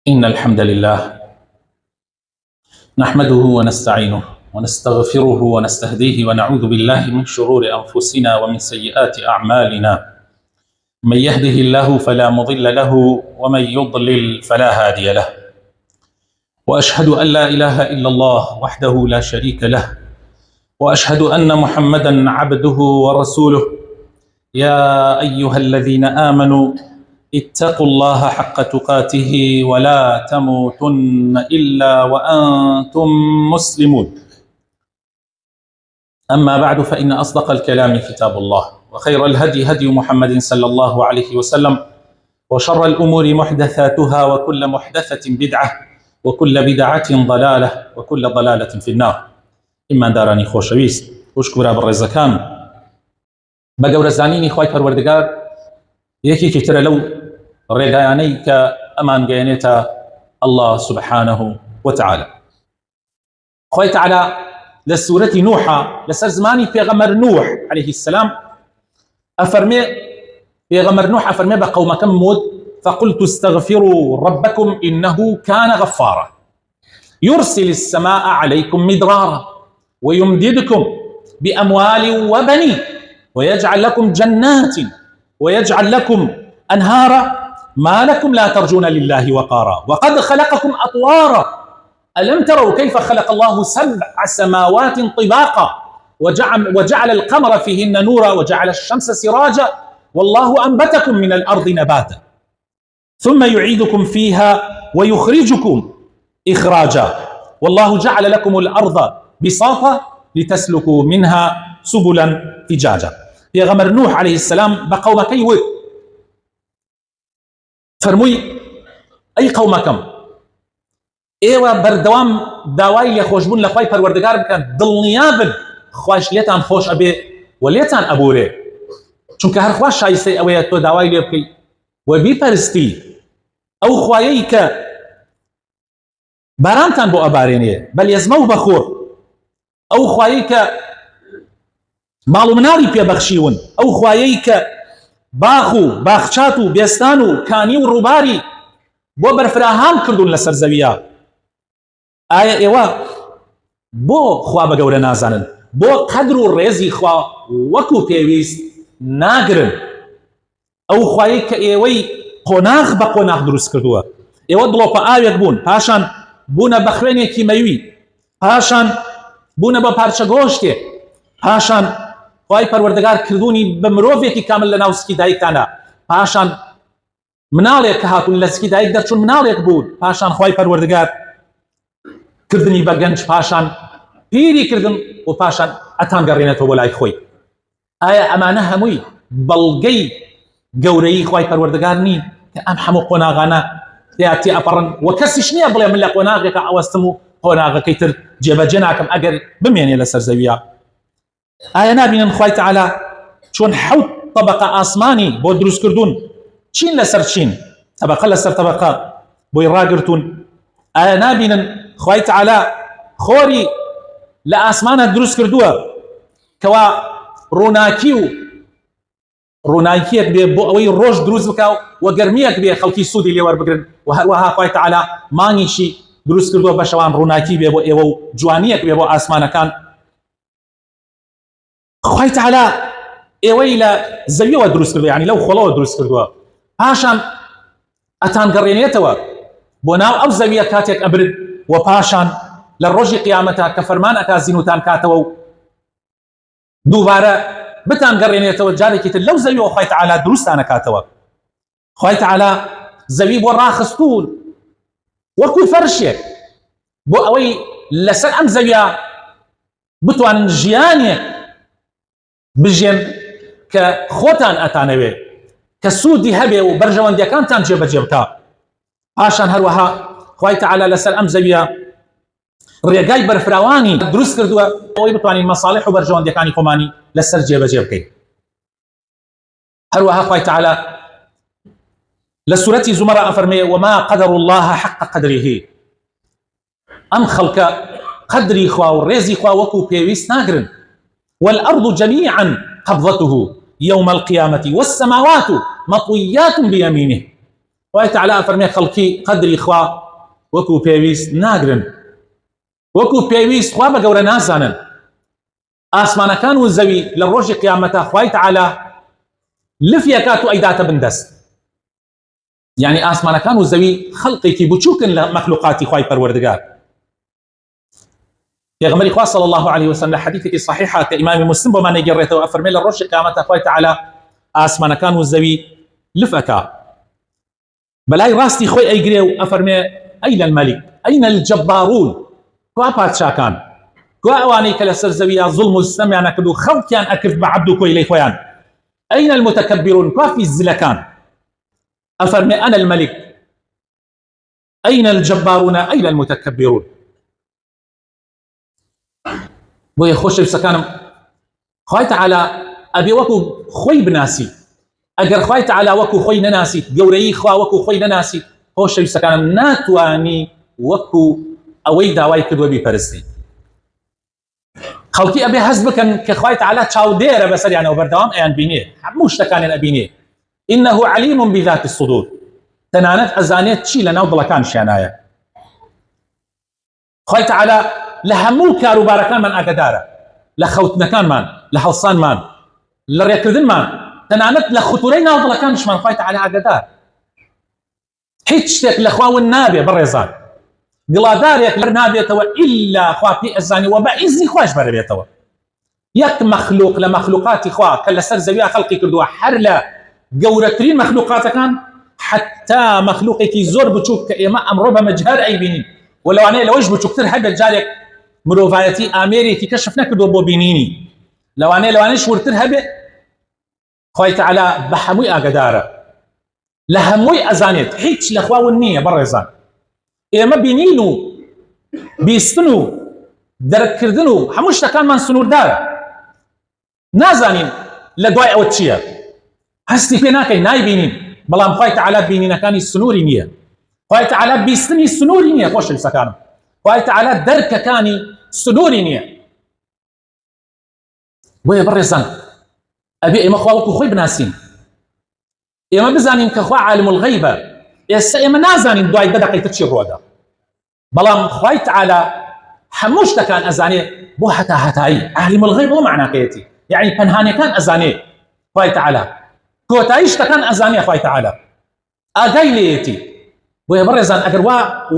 إن الحمد لله نحمده ونستعينه ونستغفره ونستهديه ونعوذ بالله من شرور أنفسنا ومن سيئات أعمالنا. من يهده الله فلا مضل له ومن يضلل فلا هادي له، وأشهد أن لا إله إلا الله وحده لا شريك له، وأشهد أن محمدا عبده ورسوله. يا أيها الذين آمنوا اتقوا الله حق تقاته ولا تموتن إلا وأنتم مسلمون. أما بعد، فإن أصدق الكلام كتاب الله، وخير الهدي هدي محمد صلى الله عليه وسلم، وشر الأمور محدثاتها، وكل محدثة بدعة، وكل بدعة ضلالة، وكل ضلالة في النار. إما داراني خوشويست وشكورا بالرزكان بقور زانيني خواهي پروردگار يكي كتر لو ڕێگایانەی کە ئەمان گەیەنێتە الله سبحانه وتعالى. خوای تعالى لە سورەتی نوحە لەسەر زمانی پێغەمبەر نوح عليه السلام ئەفەرمێ، پێغەمبەر نوح ئەفەرمێ بە قەومەکەم مود فقلت استغفروا ربكم إنه كان غفارا يرسل السماء عليكم مدرارا ويمددكم بأموال وبنين ويجعل لكم جنات ويجعل لكم أنهارا ما لكم لا ترجون لله وقارا وقد خلقكم أطوارا ألم تروا كيف خلق الله 7 سماوات طباقا وجعل القمر فيهن نورا وجعل الشمس سراجا والله أنبتكم من الأرض نباتا ثم يعيدكم فيها ويخرجكم إخراجا والله جعل لكم الأرض بساطا لتسلكوا منها سبلا فجاجا. پێغەمبەر نوح عليه السلام بقومكي ود فرمووی ئەی قەومەکەم، ئێوە بەردەوام داوای لێخۆشبوون لە خوای پەروەردگار بکەن، دڵنیا بن خوایش لێتان خۆش ئەبێ و لێتان ئەبورێ، چونکە هەر خوا شایستەی ئەوەیە تۆ داوای لێ بکەی و بیپەرستی ئەو خوایەی کە بارانتان بۆ ئەبارێنێ بەلێزمە و بەخۆر، ئەو خوایەی کە ماڵ و مناڵی پێبەخشیون، ئەو خوایەی کە باخ و باخچات و بێستان و کانی و ڕووباری بۆ بەرفراهان کردوون لەسەر زەویە. ئایا ئێوە بۆ خوا بە گەورە نازانن؟ بۆ قەدر و ڕێزی خوا وەکو پێویست ناگرن؟ ئەو خوایەی کە ئێوەی قۆناغ بە قۆناغ دروست کردووە، ئێوە دڵۆپە ئاوێک بوون، پاشان بوونە بە خوێنێکی مەوی، پاشان بوونە بە پارچە گۆشتێک، پاشان خوای پەروەردگار کردوونی بە مرۆڤێکی کامل لە ناو سکی دایکتانە، پاشان مناڵێک کە هاتوون لە سکی دایک دەرچوون مناڵێک بوون، پاشان خوای پەروەردگار کردنی بە گەنج، پاشان پیری کردن و پاشان ئەتان گەڕێنێتەوە بۆ لای خۆی. ئایا ئەمانە هەمووی بەڵگەی گەورەی خوای پەروەردگار نین کە ئەم هەموو قۆناغانە تێ ئەپەڕن و کەسیش نییە بڵێ من لە قۆناغێکە ئەوەستم و قۆناغەکەی تر جێبەجێ ناکەم ئەگەر بمێنێ لەسەر زەویە؟ ئایا نابینن خوای تعالى چۆن 7 طبقە ئاسمانی بۆ دروست کردوون، چین لەسەر چین، طبقە لەسەر طبقە بۆی ڕاگرتوون؟ ئایا نابینن خوای تعالى خۆری لە ئاسمانە دروست کردووە کەوا ڕووناکی و ڕووناکیەک بێ بۆ ئەوەی ڕۆژ دروست بکە و گەرمیەک بێ خەڵکی سوودی لێ وەربگرن، و هەروەها خوای تعالى مانگیشی دروست کردووە بە شەوان ڕووناکی بێ بۆ ئێوە و جوانیەک بێ بۆ ئاسمانەکان. خوای تعالى ئێوەی لە زەویەوە دروست کردووە، یعنی لەو خۆڵەوە دروست کردووە، پاشان ئەتان گەڕێنێتەوە بۆ ناو ئەو زەویە کاتێک ئەبرد، و پاشان لە ڕۆژی قیامەتە کە فەرمان ئەکا زینوتان کاتەوە و دووبارە بتان گەڕێنێتەوە جارێکی تر لەو زەویەوە خوای تعالى دروستانە کاتەوە. خوای تعالى زەوی بۆ ڕاخستوون وەکو فەرشێک بۆ ئەوەی لەسەر ئەم زەویە بتوانن ژیانێک بژێن کە خۆتان ئەتانەوێ، کە سوودی هەبێ و بەرژەوەندیەکانتان جێبەجێ بکە. پاشان هەروەها خوای تعالى لەسەر ئەم زەویە ڕێگای بەرفراوانی دروست کردووە ئەوەی بتوانین مەساڵح و بەرژەوەندیەکانی خۆمانی لەسەر جێبەجێ بکەین. هەروەها خوای تعالى لە سورەتی زومەرە ئەفەرمێ وما قدر الله حق قدره، ئەم خەڵکە قدری خوا و ڕێزی خوا وەکو پێویست ناگرن. والأرض جميعا قبضته يوم القيامة والسماوات مطويات بيمينه خوای تعالی فەرمێ خەڵکی قەدری خوا وەکو پێویست ناگرن، وەکو پێویست خوا بە گەورە نازانن. ئاسمانەکان و زەوی لە ڕۆژی قیامەتە خوای تعالی لفیەکات و ئەیداتە بندەست. یعنی ئاسمانەکان و زەوی خەڵقێکی بچووکن لە مەخلوقاتی خوای پەروەردگار. پێغەمبەری خوا صلی الله عليه وسلم لە حەدیثێکی صحیحە کە ئیمامی مسلم بۆمان نەگەڕێتەوە ئەفەرمێ لە ڕۆژی قیامەتە خوای تعالی ئاسمانەکان و زەوی لفەکە بەلای ڕاستی خۆی ئەیگرێ و ئەفەرمێ ئەینە المەلیک ئەینە الجەبارون، کوا پادشاکان، کوا ئەوانەی کە لەسەر زەویە زوڵم و ستەمیان ئەکرد و خەڵکیان ئەکرد بە عەبد و کۆیلەی خۆیان. ئەینە المتەکەبیرون، کوا فیزلەکان. ئەفەرمێ ئەنە المەلیک ئەینە الجەبارون ئەینە المتەکەبیرون. بۆیە خۆشەویستەکانم خوای تعالی ئەبێ وەکو خۆی بناسی. ئەگەر خوای تعالی وەکو خۆی نەناسیت، گەورەی خوا وەکو خۆی نەناسیت، خۆشەویستەکانم ناتوانی وەکو ئەوەی داوای کردووە بیپەرستی. خەڵکی ئەبێ هەست بکەن کە خوای تعالی چاودێرە بەسەریانەوە بەردەوام ئەیان بینێ، هەموو شتەکانیان ئەبینێ. إنه عليم بذات الصدور، تەنانەت ئەزانێت چی لە ناو دڵەکانشیانایە. خوای تعالی لە هەموو کاروبارەکانمان ئاگادارە، لە خەوتنەکانمان، لە هەڵسانمان، لە ڕێکردنمان، تەنانەت لە خوتورەی ناو دڵەکانشمان خوای تعالی ئاگادار. هیچ شتێک لە خواون نابێ بەڕێزان، گڵادارێک لەر نابێتەوە ئیلا خوا پێی ئەزانی و بە ئیزنی خوش بەرەبێتەوە. یەک مەخلوق لە مەخلوقاتی خوا کە لەسەر زەویە خەڵقی کردووە، هەر لە گەورەترین مەخلوقاتەکان حتا مەخلوقێکی زۆر بچووک کە ئێمە ئەمڕۆ بە مەجهر ئەیبینین و لەوانەیە لەوەش بچووکتر هەبێت جارێک مرۆڤایەتی ئامێرێکی کەشف نەکردووە بۆ بینینی، لەوانەیەش ورتر هەبێت. خوای تعالی بە هەمووی ئاگادارە، لە هەمووی ئەزانێت، هیچ لە خواون نییە بەڕێزان. ئێمە بینین و بیستن و دەرکردن و هەموو شتەکانمان سنووردارە، نازانین لە دوای ئەوە چییە، هەستی پێ ناکەین، نایبینین. بەڵام خوای تعالی بینینەکانی سنووری نییە، خوای تعالی بیستنی سنووری نییە. خۆشەویستەکانم، خوای تعالی دەرکەکانی سنووری نییە. بۆیە بەڕێزان ئەبێ ئێمە خوا وەکو خۆی بناسین، ئێمە بزانین کە خوا عالم الغەیبە. ئێستا ئێمە نازانین دوای 10 دقەیەتر چی ڕۆدا، بەڵام خوای تعالی هەموو شتەکان ئەزانێ بۆ هەتایی. عالم الغەیب بۆ معناکەیەتی، یعنی پەنهانەکان ئەزانێ خوای تعالی، کۆتایی شتەکان ئەزانێ خوای تعالی، ئاگای لێیەتی. بۆیە بەڕێزان ئەگەر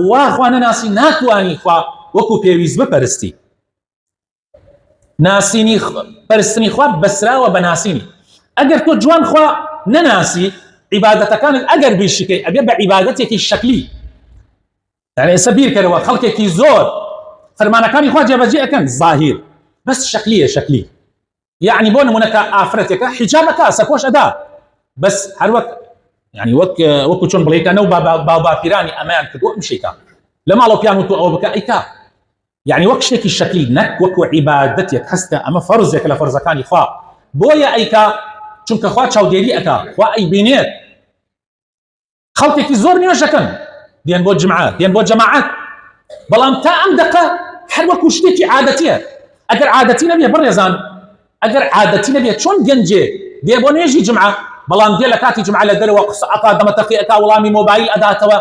وا خوا نەناسی ناتوانی خوا وەکو پێویست بپەرستی. ناسینی پەرستنی خوا بەسراوە بە ناسینی. ئەگەر تۆ جوان خوا نەناسی، عیبادەتەکانت ئەگەر بیشکەی ئەبێ بە عیبادەتێکی شەکلی. یعنی ئێستا بیرکەرەوە خەڵکێکی زۆر فەرمانەکانی خوا جێبەجێ ئەکەن زاهیر، بەس شەکلیە، شەکلی. یعنی بۆ نمونەکە ئافرەتێکە حیجابەکە سەرپۆش ئەدا، بەس هەر وەکو چۆن بڵێکەنە و باو باپیرانی ئەمەیان کردووە ئەمشێکە لە ماڵەوە پیان و تۆ ئەوە بکە ئەیکا. یعنی وەک شتێکی شەکلی، نەک وەکو عیبادەتێک هەستە، ئەمە فەرزێکە لە فەرزەکانی خوا. بۆیە ئەیکا چونکە خوا چاودێری ئەکا، خوا ئەیبینێت. خەڵکێکی زۆر نوێژەکەن، دێن بۆ جمعە، دێن بۆ جەماعەت، بەڵام تا ئەم دەقە هەر وەکو شتێکی عادەتیە. ئەگەر عادەتی نەبێ بەڕێزان، ئەگەر عادەتی نەبێت چۆن گەنجێ دێ بۆ نوێژی جمعە، بەڵام دێ لە کاتی جمعە لە دەرەوە قسە ئەکا، دەمەتەقی ئەکا، وەڵامی مۆبایل ئەداتەوە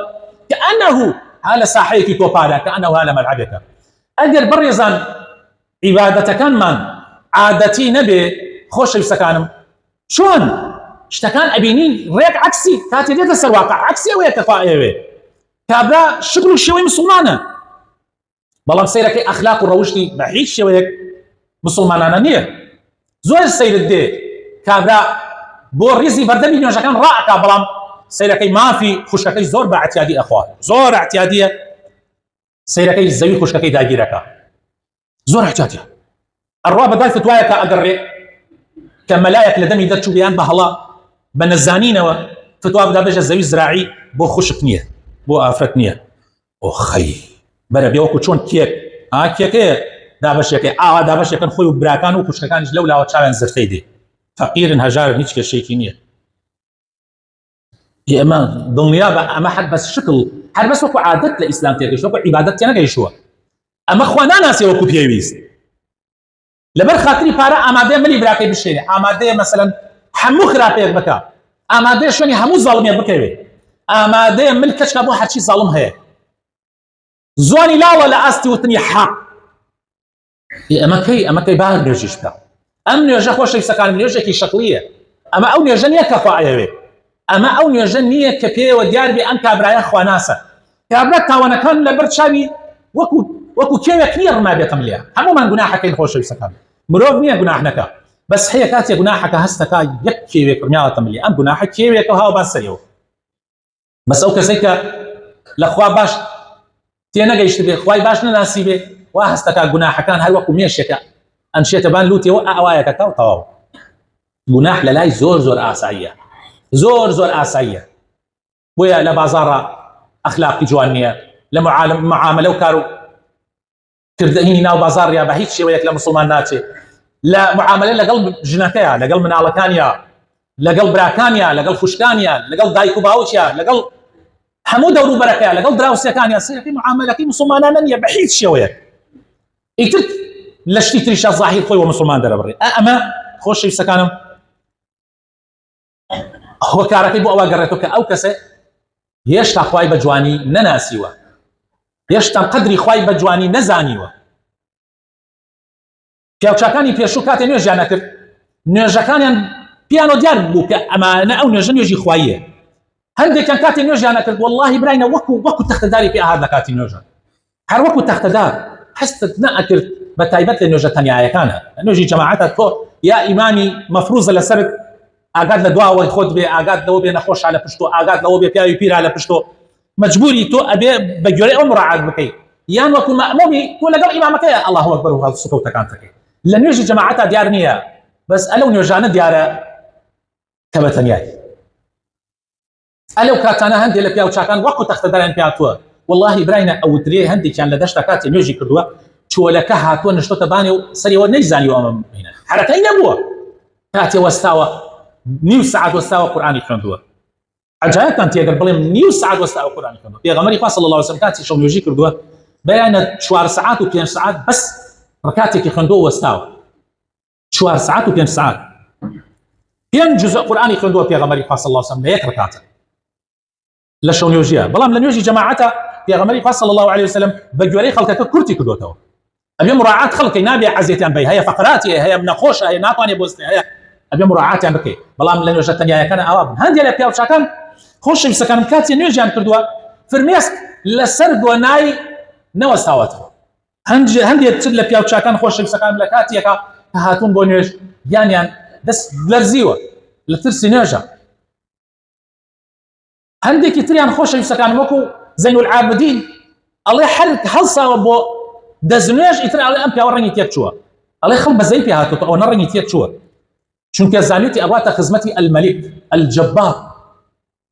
کەئەنەهو ها لە ساحەیەکی تۆپارە، کەئەنەهو ها لە مەلعەبێکە. ئەگەر بەڕێزان عیبادەتەکانمان عادەتی نەبێ، خۆشەویستەکانم، چۆن شتەکان ئەبینی ڕێک عەکسی کاتێ دێتە سەر واقع، عەکسی ئەوەیە کە خوا ئەوێ. کابرا شکل و شێوەی مسلمانە، بەڵام سەیرەکەی ئەخلاق و ڕەوشتی بە هیچ شێوەیەک مسلمانانە نییە. زۆر سەیرت دێ کابرا بۆ ڕیزی بەردەمی نوێژەکان ڕائەکا، بەڵام سەیرەکەی مافی خوشکەکەی زۆر بە ئەعتیادی ئەخوا، زۆر ئەعتیادیە. سەیرەکەی زەوی خوشکەکەی داگیرەکە، زۆر ئەعتیادیە. ئەڕوا بەدای فتوایە کە ئەگەڕێ کە مەلایەک لە دەمی دەرچوو بیان بە هەڵا بە نەزانینەوە فتوا بدا بێژە زەوی زراعی بۆ خوشک نییە، بۆ ئافرەت نییە. ئۆخەی بەرە بێ وەکو چۆن کێک کێکەیە دابەشێکەکەی ئاوا دابەشێکن خۆی و براکان و خوشکەکانیش لەو لاوە چاویان زرتەی دێ، فەقیرن هەژارن، هیچ کێشێکی نییە. ئێمە دڵنیا بە ئەمە هەر بەس شکل، هەر بەس وەکو عادەت لە ئیسلام تێگەیشتووە، وەکو عیبادەت تێ نەگەیشتووە. ئەمە خوا ناناسێ وەکو پێویست. لەبەر خاتری پارە ئامادەیە ملی براکەی بشێنێ، ئامادەیە مەسەلەن هەموو خراپەیەک بکە، ئامادەیە شوێنی هەموو زاڵمیە بکەوێ، ئامادەیە من کەچکە بۆ هەرچی زاڵم هەیە زوانی لاوە لە ئاستی وتنی حەق ئەمەکەی با نوێژیش بکە ئەم نوێژە خۆشەویستەکانم نوێژێکی شەکلیە ئەمە ئەو نوێژە نییە کە خوا ئەیەوێ ئەمە ئەو نوێژە نییە کە پێوە دیار بێ ئەم کابرایە خواناسە کابرا تاوانەکان لەبەر چاوی وەکو کێوێک نییە ڕما بێتم لێ هەمومان گوناحەکەین خۆشەویستەکان مرۆڤ نییە گوناح نەکە بەس هەیە کاتێک گوناحەکە هەستەکە یەک کێوێک ڕمیاوەتەم لێ ئەم گوناحە کێوێکە هاو باسەریەوە بەس ئەو کەسێک کە لەخوا باش تێنەگەیشت بێ خوای باش نەناسی بێ وا هەستەکە گوناحەکان هەر وەکو مێشێکە ئەنشێتە بان لوتێەوە ئاوایەکەکە و تەواو گوناح لە لای زۆر ئاساییە زۆر ئاساییە بۆیە لە بازاڕە ئەخلاقی جوان نییە لە معاملە و کار و کردنی ناو بازاڕیا بە هیچ شێوەیەک لە مسلمان ناچێت لە معاملە لەگەڵ ژنەکەیە لەگەڵ مناڵەکانیە لەگەڵ براکانیە لەگەڵ خوشکانیە لەگەڵ دایک و باوکیە لەگەڵ هەموو دەوروبەرەکەیە لەگەڵ دراوسەکانیە سەیەکی معاملەکەی مسلمانانە نییە بە هیچ شێوەیەک ئیتر لە شتی تریشە زاهیر خۆی وە مسلمان دەرەبڕێ ئەمە خۆشەویستەکانم هۆکارەکەی بۆ ئەوە گەڕێتەوە کە ئەو کەسێ هێشتا خوای بە جوانی نەناسیوە هێشتا قەدری خوای بە جوانی نەزانیوە پیاوچاکانی پێشوو کاتێ نوێژیان نەکرد نوێژەکانیان پیانۆ دیار بوو کە ئەمانە ئەو نوێژە نوێژی خواییە هەندێکیان کاتێ نوێژیان نەکرد واللهی براینە وەکو تەختەداری پێ ئاهات لە کاتی نوێژە هەر وەکو تەختەدار هەستت نەئەکرد بە تایبەت لە نوێژە تەنیایەکانە نوێژی جەماعەتە تۆ یا ئیمامی مەفروزە لەسەرت ئاگات لە دواوەی خۆت بێ ئاگات لەوە بێ نەخۆشە لە پشتۆ ئاگات لەوە بێ پیاوی پیرا لە پشتۆ مەجبوری تۆ ئەبێ بە گوێرەی ئەو مراعات بکەیت یان وەکو مەئمومی تۆ لەگەڵ ئیمامەکەیە الله ئەکبەر و سوکەوتەکان تەکەی لە نوێژی جەماعەتە دیار نییە بەس ئەلەو نوێژانە دیارە کە بە تەنیای ئەلەو کاتانە هەندێک لە پیاوچاکان وەکو تەختەداران پێهاتووە واللهی براینە ئەوترێ هەندێکیان لە دەشتا کاتێ نوێژی کردووە چۆلەکە هاتووە نشتۆتە بانێ و سەریەوە نەیزانیوە ئەمە بینە حرەکەی نەبووە کاتێ وەستاوە نیو سعات وەستاوە قورئانی خوێندووە عجایبتان تێگەر بڵێم نیو سعات وەستاوە قورئانی خوێندووە پێغەمبەری خوا صلی الله علیه و سلم کاتی شەو نوێژی کردووە بەیانە 4 سعات و 5 سعات بەس ڕکاتێکی خوێندووە وەستاوە 4 سعات و 5 سعات 5 جزء قورئانی خوێندووە پێغەمبەری خوا صلی الله علیه و سلم لە یەک ڕکاتە لە شەو نوێژیە بەڵام لە نوێژی جەماعەتە پێغەمبەری خوا صلی الله علیه و سلم بە گوێرەی خەڵکەکە کورتی کردوتەوە ئەبێ مراعات خەڵکی نابێ عەزیەتیان بێ هەیە فەقراتی هەیە نەخۆشە هەیە ناتوانێ بۆستێ هەیە ئەبێ مراعاتیان بکەیت بەڵام لە نوێژە تەنیایەکانە ئاوا بن هەندێک لە پیاوچاکان خۆشەویستەکانم کاتی نوێژیان کردووە فرمێسک لەسەر دۆنای نەوەستاوەتەوە هەندێک تر لە پیاوچاکان خۆشەویستەکان لە کاتێکە کە هاتوون بۆ نوێژ یانیان دەست لەرزیوە لە ترسی نوێژە هەندێکی تریان خۆشەویستەکان وەکو زەین العابدین ئەڵێ هەڵساوە بۆ دەستنوێژ ئیتر ئەڵێ ئەم پیاوە ڕەنگی تێک چووە ئەڵێ خەڵک بەزەی پێ هاتووە ئەوە نەڕەنگی تێک چووە چونکە زانیوتی ئەواتە خزمەتی المەلیک الجەبار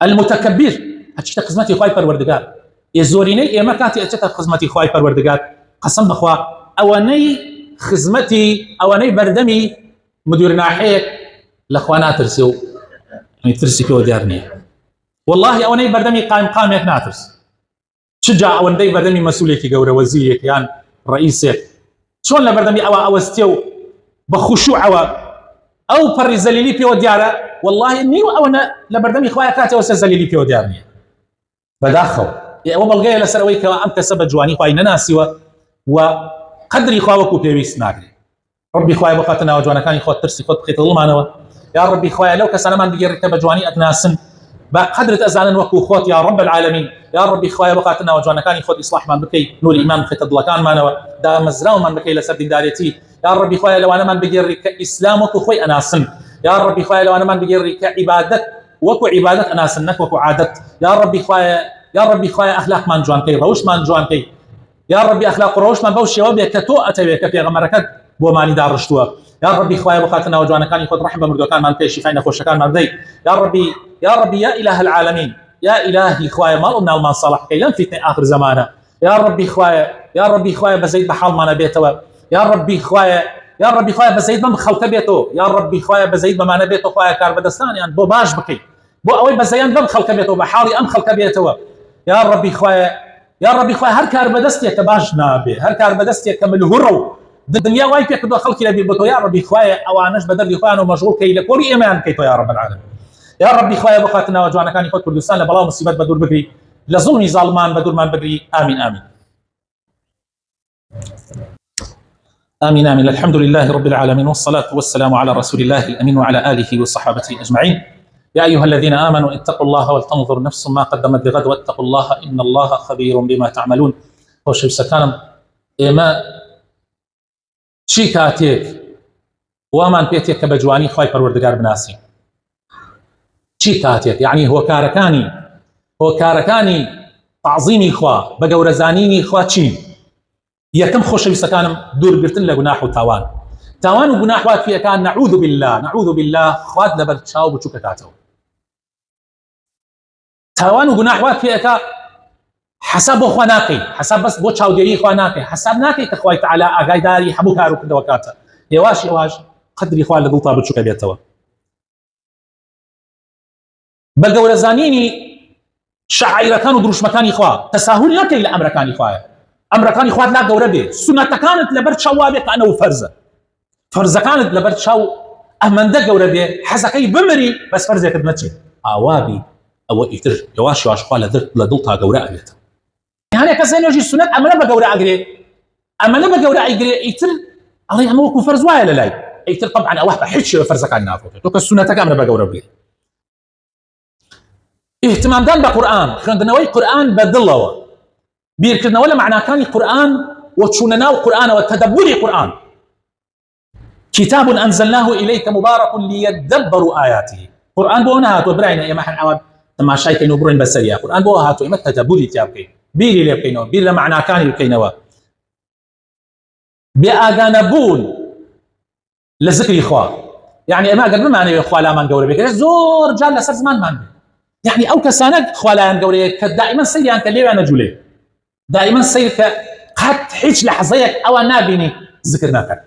المتەکەبیر ئەچێتە خزمەتی خوای پەروەردگار زۆرینەی ئێمە کاتی ئەچێتە خزمەتی خوای پەروەردگار قەسەم بەخوا ئەوانەی خزمەتی ئەوانەی بەردەمی مدیر ناحەیەک لەخوا ناترسێ و ترسی پێوە دیار نییە والله ئەوانەی بەردەمی قامێک ناترس چ جا ئەوەندەی بەردەمی مەسئولێکی گەورە وەزیرێک یان ڕئیسێک چۆن لە بەردەمی ئەوە ئەوەستێ و بە خوشوعەوە ئەو پەڕی زەلیلی پێوە دیارە والله نیو ئەوەنە لە بەردەمی خوایە کاتێەوە سێ زەلیلی پێوە دیار نییە بەداخەوە ئەوە بەڵگەیە لەسەر ئەوەی کەەوە ئەم کەسە بە جوانی خوای نەناسیوە و قەدری خوا وەکو پێویست ناگرێت ربی خوای بخاتە ناوە جوانەکانی خۆت ترسی خۆت بخێتە دڵمانەوە یا ربی خوای لەو کەسانەمان بگێڕیتە بە جوانی ئەتناسن بقدرت أزالن وكو خوت يا رب العالمين يا ربي خوايا وقاتنا وجوانا كان يخوت إصلاح من بكي نور إيمان بخيت الضلكان مانا دا مزراو من بكي لسر داريتي يا ربي خوايا لو أنا من بجري كإسلام وكو خوي أنا سن يا ربي خوايا لو أنا من بجري كعبادة وكو عبادة أنا سنك وكو عادة يا ربي خوايا أخلاق من جوان كي روش من جوان كي يا ربي أخلاق روش من بوش يوبيا كتو أتوي كفي غمركت بو مالي دار رشتوا يا ربي خوايا وقاتنا وجوانا كان يخوت رحمة مردوكان من كي شفاين خوش كان مردي يا ربي يا إله العالمين يا إلهي خوايا ما قلنا المان صالح كي لم فتنة آخر زمانه يا ربي خوايا بزيد بحال ما نبيته يا ربي خوايا بزيد من خلق بيته يا ربي خوايا بزيد ما نبيته خوايا كار بدستان يعني بو باش بكي بو أوي بزيان بم خلق بيته بحالي أم خلق بيته يا ربي خوايا هر كار بدستي كباش نابي هر كار بدستي كمل هرو الدنيا واي كدو خلقي لبي بتو يا ربي خوايا أوانش بدل يخوانو مشغول كي لكوري إيمان كيتو يا رب العالمين يا ربي خوايا بقاتنا وجوانا كان يخوت كردستان لبلاو مصيبات بدور بقري لظلمي ظالمان بدور ما بقري. آمين آمين آمين آمين. الحمد لله رب العالمين والصلاة والسلام على رسول الله الأمين وعلى آله وصحابته أجمعين. يا أيها الذين آمنوا اتقوا الله ولتنظر نفس ما قدمت لغد واتقوا الله إن الله خبير بما تعملون. خوش سكانم إما چی کاتێک وامان پێتێک کە بە جوانی خوای پەروەردگار بناسین، چی کاتێک یعنی هۆکارەکانی تعظیمی خوا بە گەورەزانینی خوا چین؟ یەکەم خۆشەویستەکانم دوورگرتن لە گوناح و تاوان و گوناح وات پێەکان نەعوذ بالله خوات لەبەر چاو بچووکە کاتەوە. تاوان و گوناح وات پێەکە حساب بۆ خوا ناکەی، حساب بەس بۆ چاودێری خوا ناکەی، حساب ناکەی کە خوای تەعالی ئاگاداری هەموو کار و کردەوە کاتە. هێواش قەدری خوا لە دڵتا بچووکە بێتەوە. بە گەورەزانینی شەعائیرەکان و دروشمەکانی خوا تەساهول ناکەی لە ئەمرەکانی خوایە. ئەمرەکانی خوات لا گەورە بێ، سونەتەکانت لەبەر چاو وا بێ کە ئەنەو فەرزە، فەرزەکانت لەبەر چاو ئەمەندە گەورە بێ حەزەکەی بمری بەس فەرزێکت نەچێت ئاوابی ئەوە ئیتر هێواش خوا لە دڵتا گەورە ئەبێتە. هەنێ کەسێ نوێژی سونەت ئەمەە بە گەورە ئەگرێ، ئەمەە بە گەورە ئەیگرێ، ئیتر ئەڵێ ئەمە وەکو فەرز وایە لە لای، ئیتر طبعا ئەوە بە هیچ شێوە فەرزەکانی نافرۆتێت، تۆ کە سونەتەکە ئەمرە بە گەورە بگرێ. اهتمامدان بە قورئان، خوێندنەوەی قورئان بە دڵەوە، بیرکردنەوە لە معناکانی قورئان و چوونە ناو قورئانەوە، تەدەبوری قورئان. كتاب أنزلناه إليك مبارك ليدبروا آياته. قرآن بۆ نهاتوە براینە ئێمە هەر ئەوە تەماشای کەین و بڕۆین بەسەریە. قورئان بۆ هاتووە ئێمە تەدەبوری تیا بکەین، بیری لێ بکەینەوە، بیر لە معناکانی بکەینەوە. بێ ئاگانەبوون لە ذکری خوا، یعنی ئێمە ئەگەر بمانەوێت خوا لامان گەورە بێت زۆر جار لەسەر زمانمان بێت، یعنی ئەو کەسانە خوا لایان گەورەیە کە دائیمەن سەیریان کە لێویان نەجوولێ، دائیمەن سەیر کە قەت هیچ لەحظەیەک ئەوە نابینی ذکر ناکات،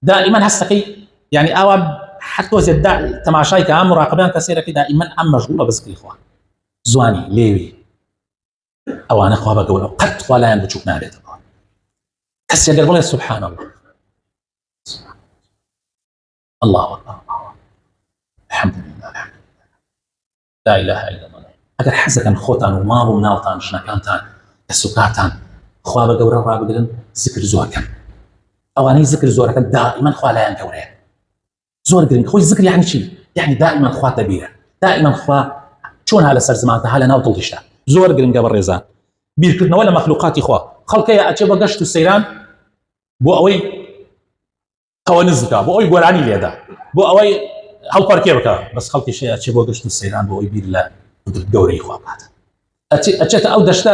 دائیمەن هەستەکەی یعنی ئەوە حتى زێت تەماشای کە ئەم مراقبەیان کە سەیرەکەی دائیمەن ئەم مەشغوڵە بە ذکری خوا، زوانی لێوی ئەوانە خوا بە گەورە قەت خوا لایان بچووک نابێتەوە. کەس ئەگەر بڵێ سبحان الله أكبر الحمد لله لا إله إلا الله، ئەگەر حەزەکەن خۆتان و ماڵ و مناڵتان ژنەکانتان کەسوکارتان خوا بە گەورە ڕابگرن، ذکر زۆرکەن. ئەوانەی ذکر زۆرەکەن دائیمەن خوا لایان گەورەیە، زۆر گرنگ. خۆی ذکر یعنی چی؟ یعنی دائیمەن خوا دەبیرە، دائیمەن خوا چۆن ها لەسەر زمانتە ها لە ناو دڵیشتە. زۆر گرنگە بەڕێزان. بیرکردنەوە لە مەخلوقاتی خوا. خەڵکەیە ئەچێ بە گەشت و سەیران بۆ ئەوەی قەوەنز بکە، بۆ ئەوەی گۆرانی لێدا، بۆ ئەوەی هەڵپەرکێ بکە، بەس خەڵکیشەیە ئەچێ بۆ گەشت و سەیران بۆ ئەوەی بیر لە گەورەی خوا بکاتە. ئەچێتە ئەو دەشتە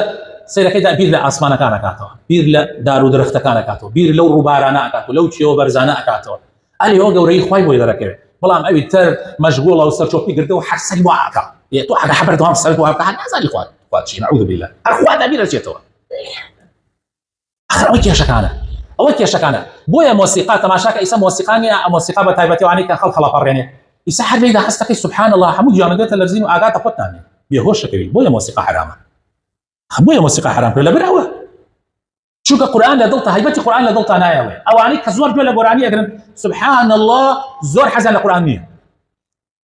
سەیرەکەیدا بیر لە ئاسمانەکان ئەکاتەوە، بیر لە دار و درەختەکان ئەکاتەوە، بیر لەو ڕووبارانە ئەکاتەوە، لەو چێوە بەرزانە ئەکاتەوە. ئەلی ئەوە گەورەی خوای بۆی دەرەکەوێت، بەڵام ئەوی تر مەشغوڵە و سەرچۆپی گرتەوە هەر سەری وا ئەکا، تۆ ئەگە حەبەر دوام سەرت وا بکە هەر نازانی خوا چی، نەعوذ بالله، هەر خوا دەبیر ئەچێتەوە. ئەخر ئەوە کێشەکانە. بۆیە مۆسیقا تەماشاکە ئیسا مۆسیقانیە، مۆسیقا بە تایبەتیوانی کە خەڵک هەڵەپەڕێنێ، ئیسا هەر بێدا هەستەکەی سبحان الله هەموو گیانەدێتە لەرزین و ئاگاتە خۆت نامێ، بێهۆشەکەوی. بۆیە مۆسیقا حرامە، بۆیە مۆسیقا حرام کرد لەبەر ئەوە، چونکە قورئان لە دڵتا، هەیبەتی قورئان لە دڵتا نایەوێ. ئەوانەی کە زۆر گوێ لە گۆرانی ئەگرن سبحان الله زۆر حەزیان لە قورئان نییە،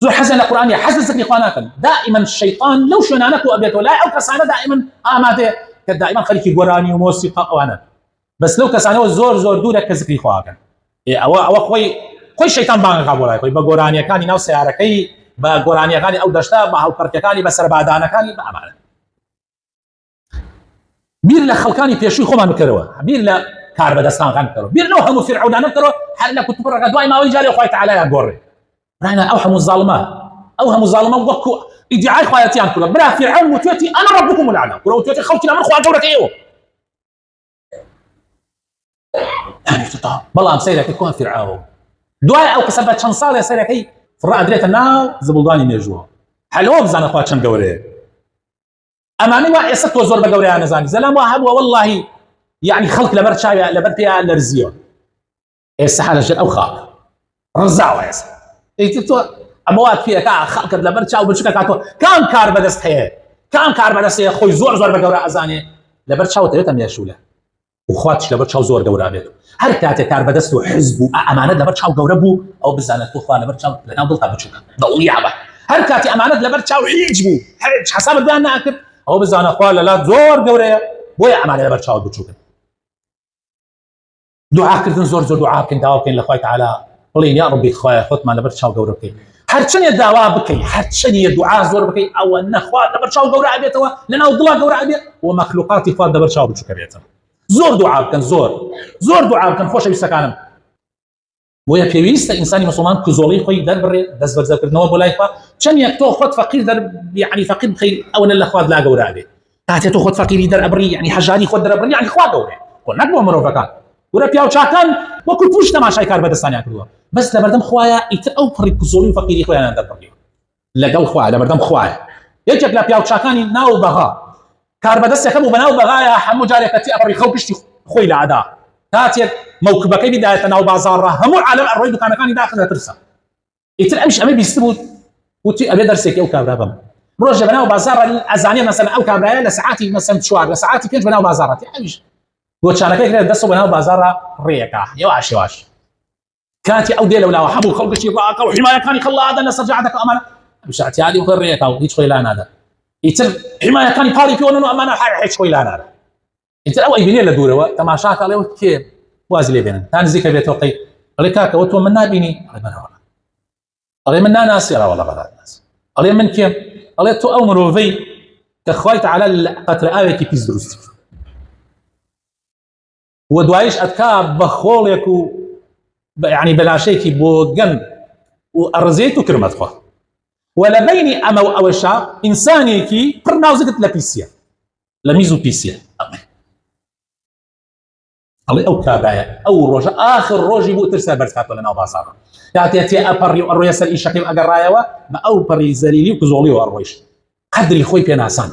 زۆر حەزیان لە قورئان نییە، حەز لە ذکری خوا ناکەن. دائیمەن شەیطان لەو شوێنانە کۆ ئەبێتەوە، لای ئەو کەسانە دائیمەن ئامادەیە کە دائیمەن خەریکی گۆرانی و مۆسیقا ئەوانە، بەس لەو کەسانەوە زۆر دوورە کە ذکری خواکەن. ئەوە خۆی شەیطان بانگەکا بۆ لای خۆی بە گۆرانیەکانی ناو سیارەکەی، بە گۆرانیەکانی ئەو دەشتا، بە هەڵپەرکەکانی، بە سەربادانەکانی بە ئەمانە. بیر لە خەڵکانی پێشووی خۆمان بکەرەوە، بیر لە کار بەدەستانەکان بکەرەوە، بیر لەو هەموو فیرعونانە بکەرەوە، هەر لە کوتوبڕەکە دوای ماوەی جارێ خوای تەعالایە گۆڕێ. برایانە ئەو هەموو زاڵمە وەکو ئیدعای خوایەتیان کردووە. برا فیرعون وتوێتی ئەنا ڕەبوکم الأعلا، وتوێتی خەڵکی لە من خوا گەورەکە ئێوە. بەڵام سەیرەکەی کۆن فیرعون دوای ئەو کەسە بە چەند ساڵێ سەیرەکەی فڕە ئەدرێتە ناو زبڵدانی مێژووە، هەلۆ بزانە خوا چەند گەورەیە. ئەمانەی وا ئێستا تۆ زۆر بە گەورەیان نەزانی، زەلام وا هەبووە وەڵڵاهی یعنی خەڵک لەبەر چاویە لەبەر پێیان لەرزیەوە، ئێستا هە لەژێر ئەو خاک ڕزاوە. ئێستا ئیتر تۆ ئەمەوات پێەکە خەڵکت لەبەر چاو بچووکە کاتۆ کام کار بەدەست هەیە، کام کار بەدەست هەیە خۆی زۆر بە گەورە ئەزانێ، لەبەر چاوت دەوێتە مێشولە و خواتش لەبەر چاو زۆر گەورە بێت. هەر کاتێک کار بەدەست و حزب و ئەمانەت لەبەر چاو گەورە بوو، ئەو بزانێت تۆ خوا لەبەر چاو لەناو دڵتا بچووکە دڵنیابە. هەر کاتی ئەمانەت لەبەر چاو هیچ بوو هیچ حسابتیان ناکرد ئەوە بزانە خوا لەلات زۆر گەورەیە بۆیە ئەمانە لەبەر چاوت بچووکن. دوعاکردن زۆر زۆر دوعا بکەین داوا بکەین لە خوای تەعالا بڵێن یا ڕەبی خوایە خۆتمان لەبەر چاو گەورە بکەین هەرچەندێ داوا بکەین هەرچەندێ دوعا زۆر بکەین ئەوە نەخوا لەبەر چاو گەورە ئەبێتەوە لەناو دڵا گەورە ئەبێت و مەخلوقاتی خوا لەبەر چاو بچووکە بێتەوە. زۆر دوعا بکەن زۆر دوعا بکەن خۆشەویستەکانم. بۆیە پێویستە ئینسانی مسلمان کزۆڵی خۆی دەربڕێ دەست بەرزەکردنەوە بۆ لای خوا چەند یەک تۆ خۆت فەقیر یعنی فەقیر بخەی ئەوە لە خوا لا گەورە ئەبێت کاتێ تۆ خۆت فەقیری دەرئەبڕی یعنی حەژاری خۆت دەرئەبڕی یعنی خوا گەورەیە خۆ نەک بۆ مرۆڤەکان وەرە پیاو چاکان وەکو توش تەماشای کار بەدەستانیان کردووە بەس لەبەردەم خوایە ئیتر ئەو پڕی کزۆڵی و فەقیری خۆیان دەربڕی لەگەڵ خوایە لەبەردەم خوایە. یەکێک لە پیاو چاکانی ناو بەغا کار بەدەستێکە بوو بەناو بەغایە هەموو جارێکەتی ئەبڕی خەو پشتی خۆی لە عەدا کاتێک موکبەکەی بدایەتە ناو بازاڕە هەموو عالەم ئەڕۆی دوکانەکانی داخە دەترسە ئیتر ئەمە بیست بوو وتی ئەبێ دەرسێکی ئەو کابرا بم ڕۆژێ بەناو بازاڕە ئەزانێ مەسەلەن ئەو کابرایە لە سەعاتی مەسەلەن 4 لە سەعاتی 5 بەناو بازاڕەتی ئەویش گۆچانەکەی کرێت دەستەوە بەناو بازاڕە ڕێیەکە یەواش کاتی ئەو دێ لەولاوە هەموو خەڵکشی ڕاکە و حیمایەکانی خەڵادە لەسەر جەعەتەکە ئەمانە شاتی عادی وخۆی ڕێیەکە و هیچ خۆی لا نادە ئیتر حیمایەکانی پاڵی پێوەنن و ئەمانە هیچ خۆی لا نادە ئیتر ئەو ئەیبینێ لە دوورەوە تەماشاکە ئەڵێ کێ وازی لێ بێنن تا نزیکە بێتەوە قەی ئەڵێ کاکەوە تۆ من نابینی ئەڵێ من ناناسی ڕاوەڵە بەڵاتناسی ئەڵێ من کێم ئەڵێ تۆ ئەو مرۆڤەی کە خوای تەعالا لە قەترە ئاوێکی پیس دروستی و دوایش ئەتکا بە خۆڵێک و یعنی بەلاشەیەکی بۆ گەن و ئەڕزێت و کرمەت خوا و لە بینی ئەمە و ئەوەشا ئینسانێکی پڕ ناوزگت لە پیسیە لە میز و پیسیە ئەڵێ ئەو کابرایە ئەو ڕۆژە ئاخر ڕۆژی بوو ترسە بەرزکاتەوە لەناو بازاڕە کاتێ تێ ئەپەڕی و ئەڕۆیە سەر ئیشەکەی ئەگەڕایەوە بە ئەو پەڕی زەلیلی و کزۆڵی و ئەڕۆیش قەدری خۆی پێ ناسان